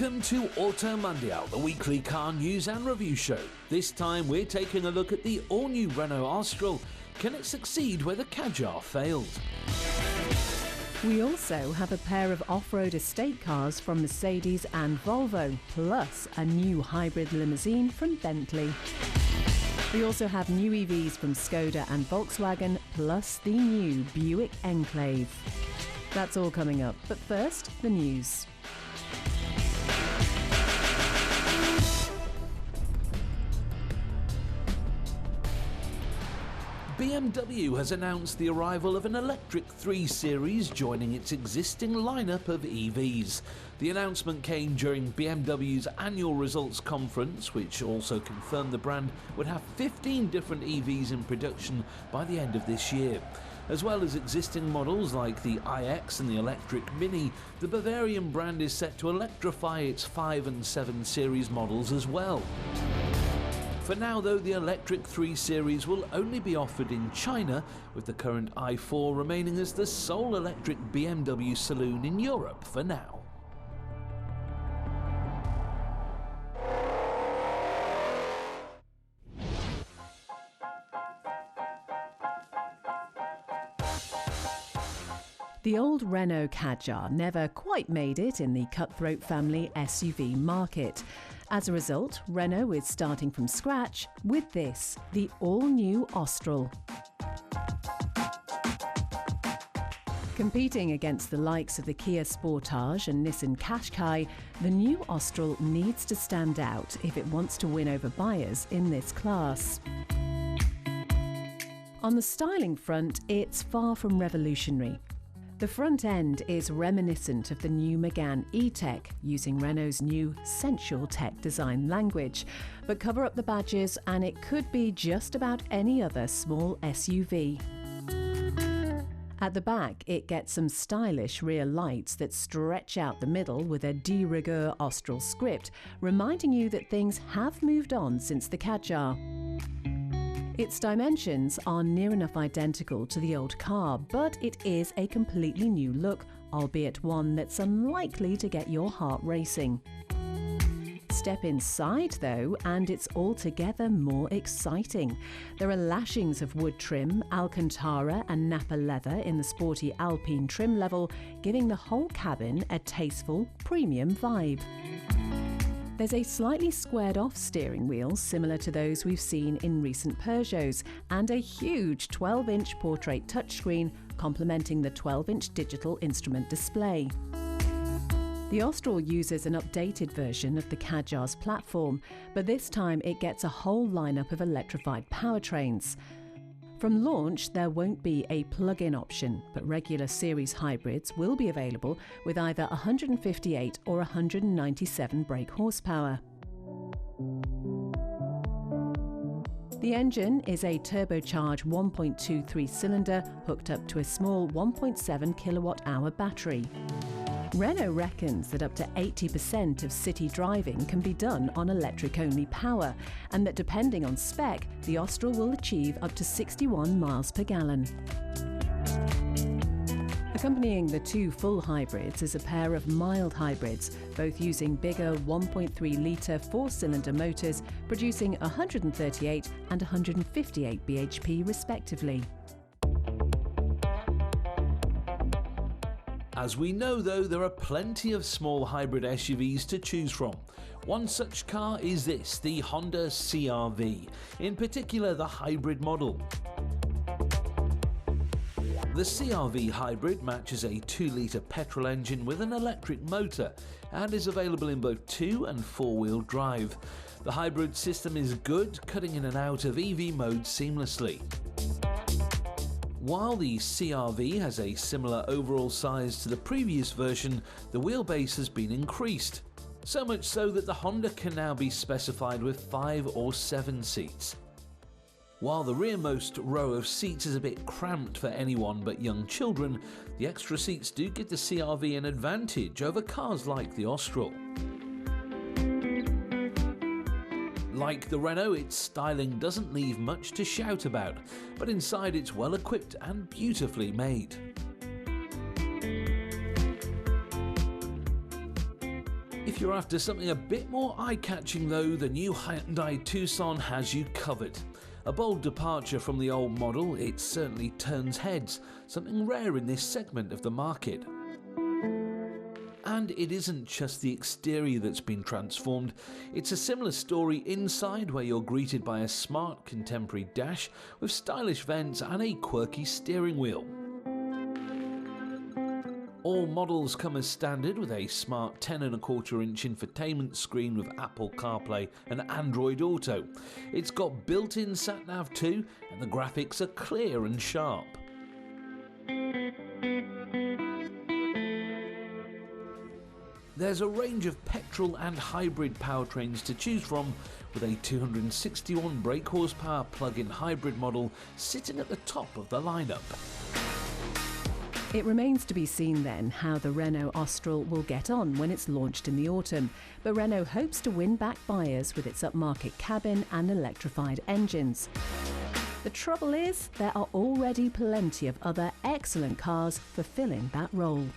Welcome to Auto Mundial, the weekly car news and review show. This time we're taking a look at the all-new Renault Austral. Can it succeed where the Kadjar failed? We also have a pair of off-road estate cars from Mercedes and Volvo, plus a new hybrid limousine from Bentley. We also have new EVs from Skoda and Volkswagen, plus the new Buick Enclave. That's all coming up, but first, the news. BMW has announced the arrival of an electric 3 Series joining its existing lineup of EVs. The announcement came during BMW's annual results conference, which also confirmed the brand would have 15 different EVs in production by the end of this year. As well as existing models like the iX and the electric Mini, the Bavarian brand is set to electrify its 5 and 7 Series models as well. For now though, the electric 3 Series will only be offered in China, with the current i4 remaining as the sole electric BMW saloon in Europe for now. The old Renault Kadjar never quite made it in the cutthroat family SUV market. As a result, Renault is starting from scratch with this, the all-new Austral. Competing against the likes of the Kia Sportage and Nissan Qashqai, the new Austral needs to stand out if it wants to win over buyers in this class. On the styling front, it's far from revolutionary. The front end is reminiscent of the new Megane E-Tech, using Renault's new sensual tech design language, but cover up the badges and it could be just about any other small SUV. At the back, it gets some stylish rear lights that stretch out the middle with a de rigueur Austral script, reminding you that things have moved on since the Kadjar. Its dimensions are near enough identical to the old car, but it is a completely new look, albeit one that's unlikely to get your heart racing. Step inside though, and it's altogether more exciting. There are lashings of wood trim, Alcantara and Napa leather in the sporty Alpine trim level, giving the whole cabin a tasteful, premium vibe. There's a slightly squared-off steering wheel similar to those we've seen in recent Peugeots, and a huge 12-inch portrait touchscreen complementing the 12-inch digital instrument display. The Austral uses an updated version of the Kadjar's platform, but this time it gets a whole lineup of electrified powertrains. From launch, there won't be a plug-in option, but regular series hybrids will be available with either 158 or 197 brake horsepower. The engine is a turbocharged 1.23 cylinder hooked up to a small 1.7 kilowatt-hour battery. Renault reckons that up to 80% of city driving can be done on electric-only power, and that depending on spec, the Austral will achieve up to 61 miles per gallon. Accompanying the two full hybrids is a pair of mild hybrids, both using bigger 1.3-litre four-cylinder motors, producing 138 and 158 bhp respectively. As we know though, there are plenty of small hybrid SUVs to choose from. One such car is this, the Honda CR-V, in particular the hybrid model. The CR-V hybrid matches a 2-litre petrol engine with an electric motor and is available in both 2- and 4-wheel drive. The hybrid system is good, cutting in and out of EV mode seamlessly. While the CR-V has a similar overall size to the previous version, the wheelbase has been increased. So much so that the Honda can now be specified with 5 or 7 seats. While the rearmost row of seats is a bit cramped for anyone but young children, the extra seats do give the CR-V an advantage over cars like the Austral. Like the Renault, its styling doesn't leave much to shout about, but inside it's well equipped and beautifully made. If If you're after something a bit more eye-catching though, the new Hyundai Tucson has you covered. A bold departure from the old model, it certainly turns heads, something rare in this segment of the market. And it isn't just the exterior that's been transformed, it's a similar story inside, where you're greeted by a smart contemporary dash with stylish vents and a quirky steering wheel. All models come as standard with a smart 10.25-inch infotainment screen with Apple CarPlay and Android Auto. It's got built-in sat-nav too, and the graphics are clear and sharp. There's a range of petrol and hybrid powertrains to choose from, with a 261 brake horsepower plug-in hybrid model sitting at the top of the lineup. It remains to be seen then how the Renault Austral will get on when it's launched in the autumn, but Renault hopes to win back buyers with its upmarket cabin and electrified engines. The trouble is, there are already plenty of other excellent cars fulfilling that role.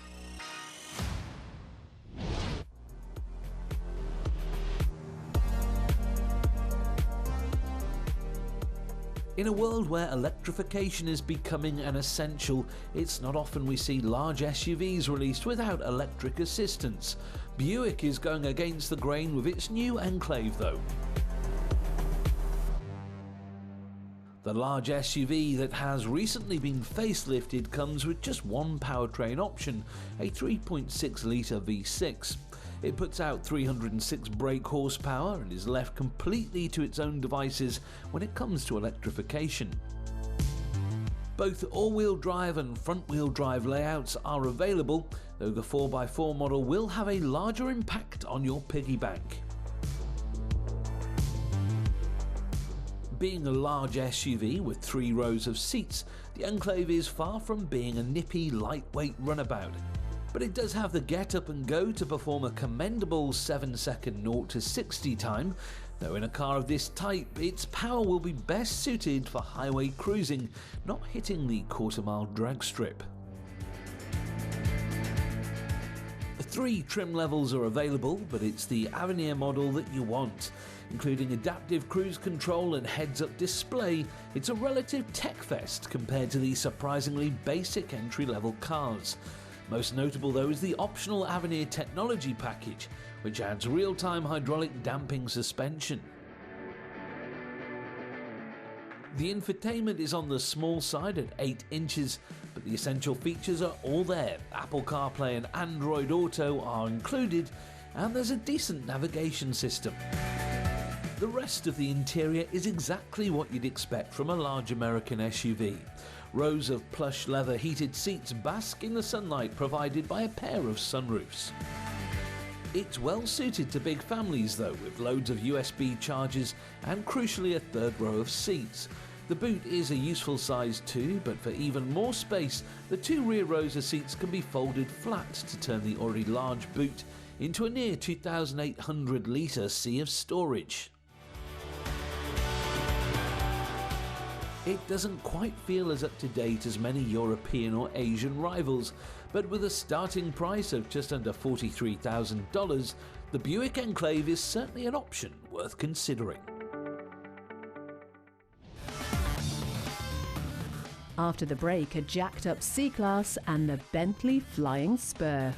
In a world where electrification is becoming an essential, it's not often we see large SUVs released without electric assistance. Buick is going against the grain with its new Enclave though. The large SUV that has recently been facelifted comes with just one powertrain option, a 3.6-litre V6. It puts out 306 brake horsepower and is left completely to its own devices when it comes to electrification. Both all-wheel drive and front-wheel drive layouts are available, though the 4x4 model will have a larger impact on your piggy bank. Being a large SUV with 3 rows of seats, the Enclave is far from being a nippy, lightweight runabout. But it does have the get up and go to perform a commendable 7-second 0 to 60 time, though in a car of this type, its power will be best suited for highway cruising, not hitting the quarter-mile drag strip. 3 trim levels are available, but it's the Avenir model that you want. Including adaptive cruise control and heads-up display, it's a relative tech fest compared to the surprisingly basic entry-level cars. Most notable though is the optional Avenir technology package, which adds real-time hydraulic damping suspension. The infotainment is on the small side at 8 inches, but the essential features are all there. Apple CarPlay and Android Auto are included, and there's a decent navigation system. The rest of the interior is exactly what you'd expect from a large American SUV. Rows of plush leather heated seats bask in the sunlight provided by a pair of sunroofs. It's well suited to big families though, with loads of USB chargers and crucially a 3rd row of seats. The boot is a useful size too, but for even more space, the 2 rear rows of seats can be folded flat to turn the already large boot into a near 2,800-litre sea of storage. It doesn't quite feel as up-to-date as many European or Asian rivals, but with a starting price of just under $43,000, the Buick Enclave is certainly an option worth considering. After the break, a jacked-up C-Class and the Bentley Flying Spur.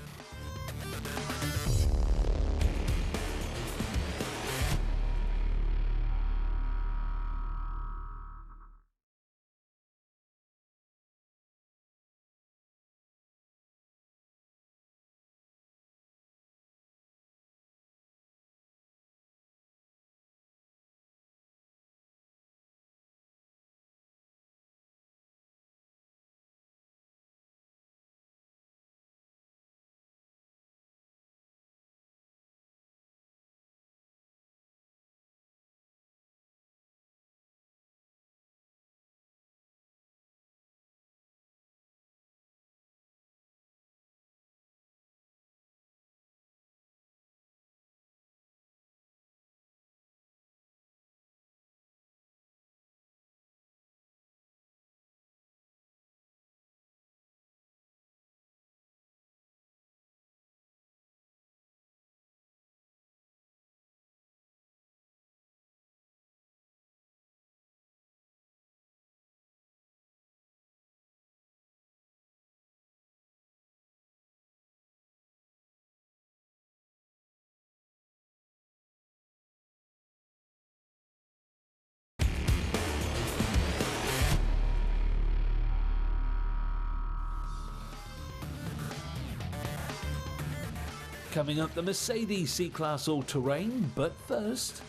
Coming up, the Mercedes C-Class All-Terrain, but first...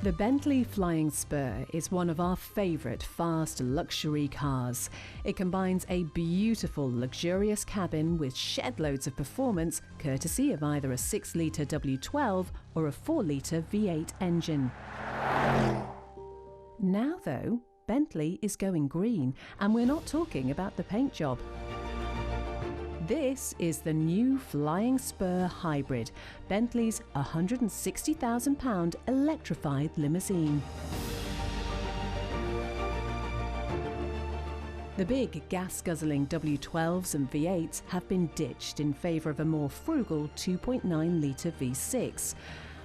The Bentley Flying Spur is one of our favourite fast luxury cars. It combines a beautiful, luxurious cabin with shed loads of performance, courtesy of either a 6-litre W12 or a 4-litre V8 engine. Now though, Bentley is going green, and we're not talking about the paint job. This is the new Flying Spur Hybrid, Bentley's £160,000 electrified limousine. The big gas-guzzling W12s and V8s have been ditched in favour of a more frugal 2.9-litre V6.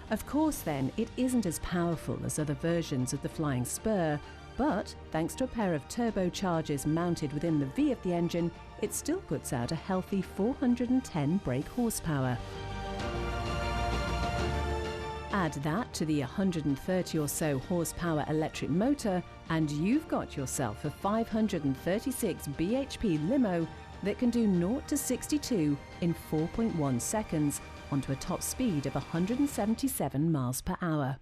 Of course then, it isn't as powerful as other versions of the Flying Spur, but thanks to a pair of turbochargers mounted within the V of the engine, it still puts out a healthy 410 brake horsepower. Add that to the 130 or so horsepower electric motor, and you've got yourself a 536 bhp limo that can do 0 to 62 in 4.1 seconds onto a top speed of 177 miles per hour.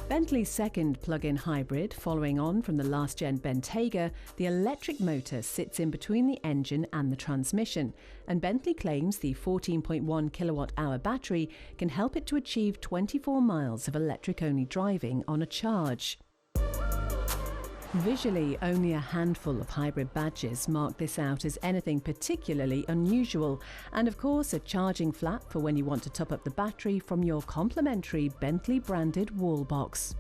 Bentley's second plug-in hybrid, following on from the last-gen Bentayga, the electric motor sits in between the engine and the transmission, and Bentley claims the 14.1 kilowatt-hour battery can help it to achieve 24 miles of electric-only driving on a charge. Visually, only a handful of hybrid badges mark this out as anything particularly unusual, and of course a charging flap for when you want to top up the battery from your complimentary Bentley-branded wall box.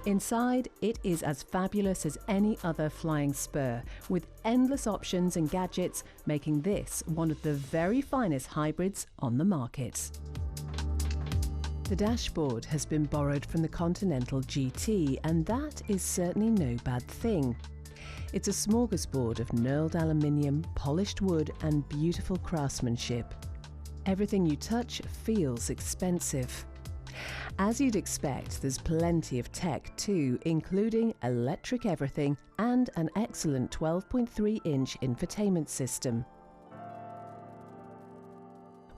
Inside, it is as fabulous as any other Flying Spur, with endless options and gadgets, making this one of the very finest hybrids on the market. The dashboard has been borrowed from the Continental GT, and that is certainly no bad thing. It's a smorgasbord of knurled aluminium, polished wood and beautiful craftsmanship. Everything you touch feels expensive. As you'd expect, there's plenty of tech too, including electric everything and an excellent 12.3-inch infotainment system.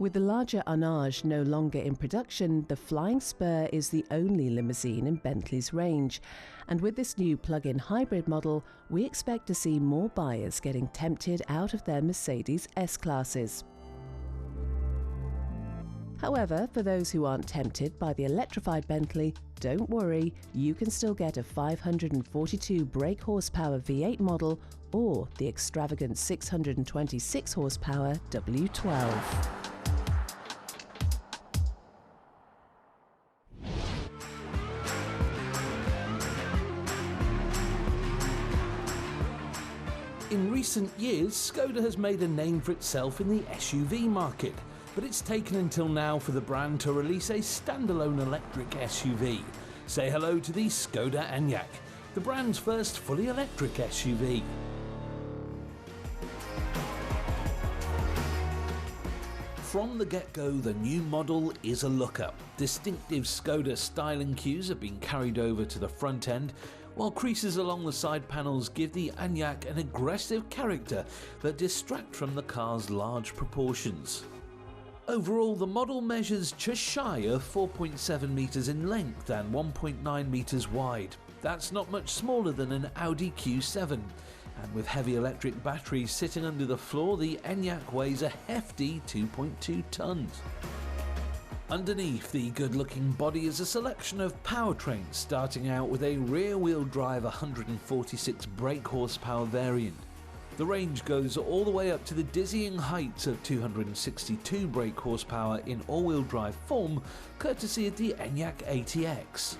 With the larger Anyak no longer in production, the Flying Spur is the only limousine in Bentley's range. And with this new plug-in hybrid model, we expect to see more buyers getting tempted out of their Mercedes S-Classes. However, for those who aren't tempted by the electrified Bentley, don't worry, you can still get a 542 brake horsepower V8 model or the extravagant 626 horsepower W12. In recent years, Skoda has made a name for itself in the SUV market, but it's taken until now for the brand to release a standalone electric SUV. Say hello to the Skoda Anyak, the brand's first fully electric SUV. From the get-go, the new model is a look-up. Distinctive Skoda styling cues have been carried over to the front end, while creases along the side panels give the Anyak an aggressive character that distract from the car's large proportions. Overall, the model measures just shy of 4.7 metres in length and 1.9 metres wide. That's not much smaller than an Audi Q7. And with heavy electric batteries sitting under the floor, the Anyak weighs a hefty 2.2 tonnes. Underneath the good-looking body is a selection of powertrains, starting out with a rear-wheel drive 146 brake horsepower variant. The range goes all the way up to the dizzying heights of 262 brake horsepower in all-wheel drive form, courtesy of the ENYAQ ATX.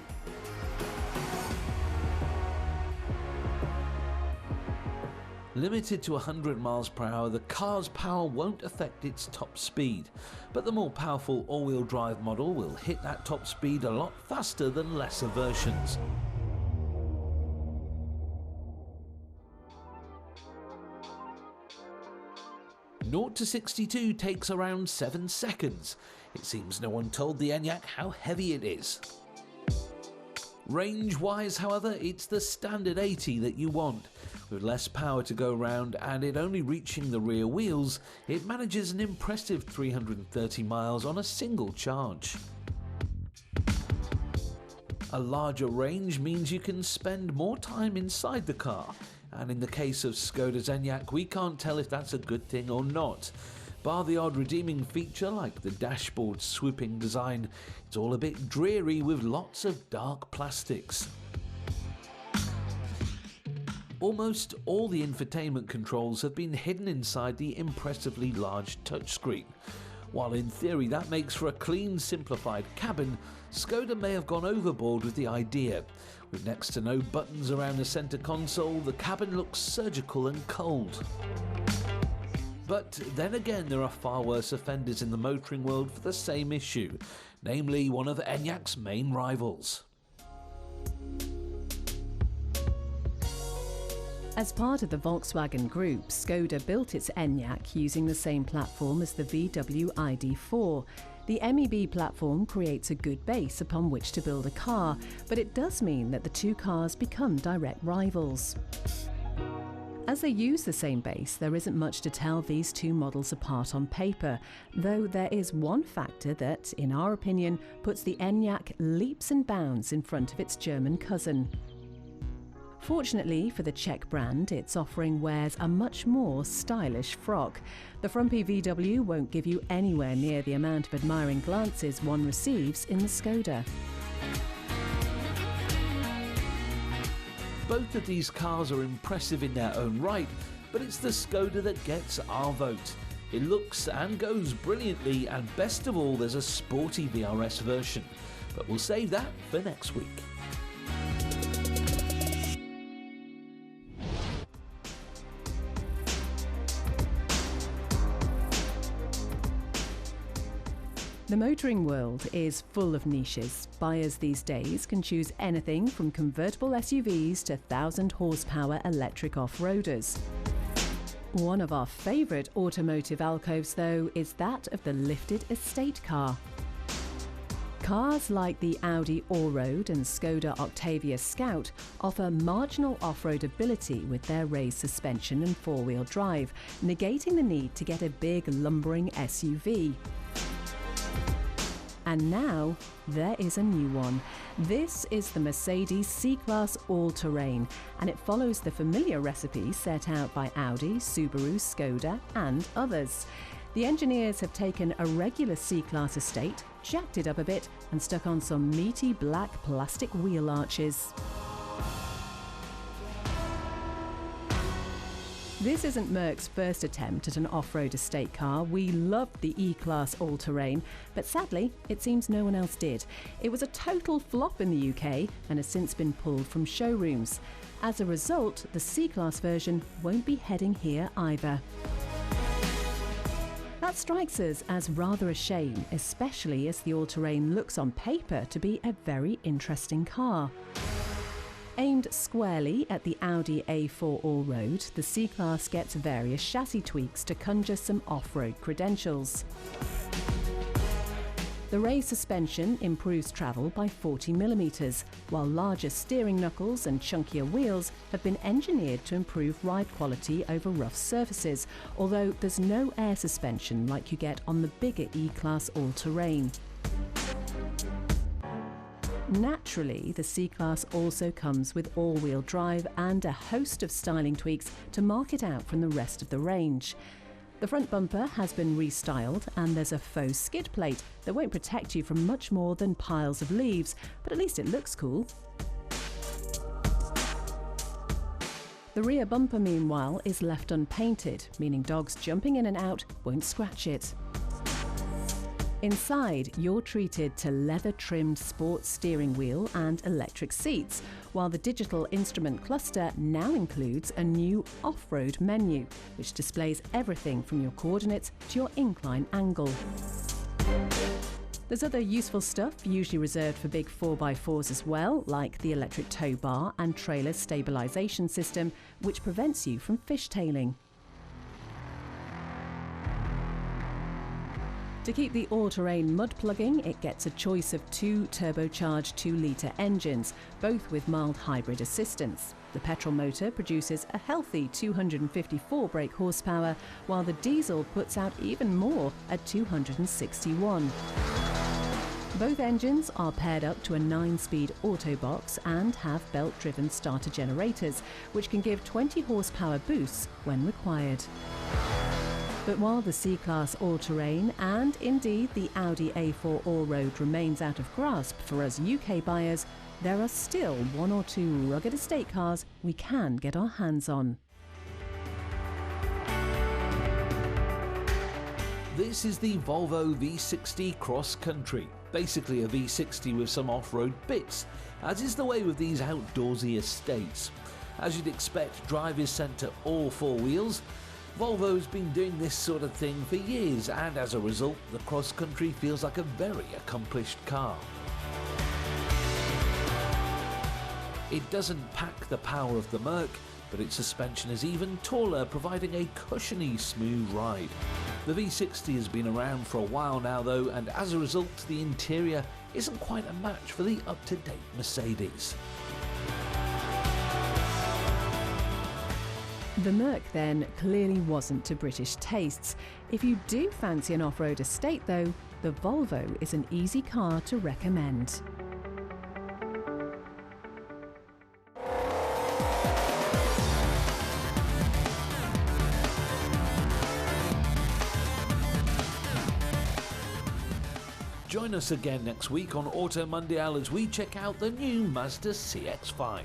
Limited to 100 miles per hour, the car's power won't affect its top speed, but the more powerful all-wheel drive model will hit that top speed a lot faster than lesser versions. Naught to 62 takes around 7 seconds. It seems no one told the ENYAQ how heavy it is. Range-wise, however, it's the standard 80 that you want. With less power to go round and it only reaching the rear wheels, it manages an impressive 330 miles on a single charge. A larger range means you can spend more time inside the car, and in the case of Skoda's Anyak, we can't tell if that's a good thing or not. Bar the odd redeeming feature like the dashboard's swooping design, it's all a bit dreary with lots of dark plastics. Almost all the infotainment controls have been hidden inside the impressively large touchscreen. While in theory that makes for a clean, simplified cabin, Skoda may have gone overboard with the idea. With next to no buttons around the centre console, the cabin looks surgical and cold. But then again, there are far worse offenders in the motoring world for the same issue, namely one of ENYAQ's main rivals. As part of the Volkswagen Group, Skoda built its Enyaq using the same platform as the VW ID.4. The MEB platform creates a good base upon which to build a car, but it does mean that the two cars become direct rivals. As they use the same base, there isn't much to tell these two models apart on paper, though there is one factor that, in our opinion, puts the Enyaq leaps and bounds in front of its German cousin. Fortunately for the Czech brand, its offering wears a much more stylish frock. The frumpy VW won't give you anywhere near the amount of admiring glances one receives in the Skoda. Both of these cars are impressive in their own right, but it's the Skoda that gets our vote. It looks and goes brilliantly, and best of all, there's a sporty VRS version. But we'll save that for next week. The motoring world is full of niches. Buyers these days can choose anything from convertible SUVs to 1,000 horsepower electric off-roaders. One of our favourite automotive alcoves, though, is that of the lifted estate car. Cars like the Audi Allroad and Skoda Octavia Scout offer marginal off-road ability with their raised suspension and four-wheel drive, negating the need to get a big lumbering SUV. And now, there is a new one. This is the Mercedes C-Class All-Terrain, and it follows the familiar recipe set out by Audi, Subaru, Skoda and others. The engineers have taken a regular C-Class estate, jacked it up a bit and stuck on some meaty black plastic wheel arches. This isn't Merc's first attempt at an off-road estate car. We loved the E-Class All-Terrain, but sadly, it seems no one else did. It was a total flop in the UK and has since been pulled from showrooms. As a result, the C-Class version won't be heading here either. That strikes us as rather a shame, especially as the All-Terrain looks on paper to be a very interesting car. Aimed squarely at the Audi A4 Allroad, the C-Class gets various chassis tweaks to conjure some off-road credentials. The raised suspension improves travel by 40mm, while larger steering knuckles and chunkier wheels have been engineered to improve ride quality over rough surfaces, although there's no air suspension like you get on the bigger E-Class All-Terrain. Naturally, the C-Class also comes with all-wheel drive and a host of styling tweaks to mark it out from the rest of the range. The front bumper has been restyled and there's a faux skid plate that won't protect you from much more than piles of leaves, but at least it looks cool. The rear bumper, meanwhile, is left unpainted, meaning dogs jumping in and out won't scratch it. Inside, you're treated to leather-trimmed sports steering wheel and electric seats, while the digital instrument cluster now includes a new off-road menu, which displays everything from your coordinates to your incline angle. There's other useful stuff, usually reserved for big 4x4s as well, like the electric tow bar and trailer stabilisation system, which prevents you from fishtailing. To keep the all-terrain mud plugging, it gets a choice of two turbocharged 2-litre engines, both with mild hybrid assistance. The petrol motor produces a healthy 254 brake horsepower, while the diesel puts out even more at 261. Both engines are paired up to a 9-speed autobox and have belt-driven starter generators, which can give 20 horsepower boosts when required. But while the C-Class all-terrain and indeed the Audi A4 all-road remains out of grasp for us UK buyers, there are still one or two rugged estate cars we can get our hands on. This is the Volvo V60 Cross Country, basically a V60 with some off-road bits, as is the way with these outdoorsy estates. As you'd expect, drive is sent to all four wheels. Volvo's been doing this sort of thing for years, and as a result, the Cross Country feels like a very accomplished car. It doesn't pack the power of the Merc, but its suspension is even taller, providing a cushiony, smooth ride. The V60 has been around for a while now though, and as a result, the interior isn't quite a match for the up-to-date Mercedes. The Merc then clearly wasn't to British tastes. If you do fancy an off-road estate though, the Volvo is an easy car to recommend. Join us again next week on Auto Mundial as we check out the new Mazda CX-5.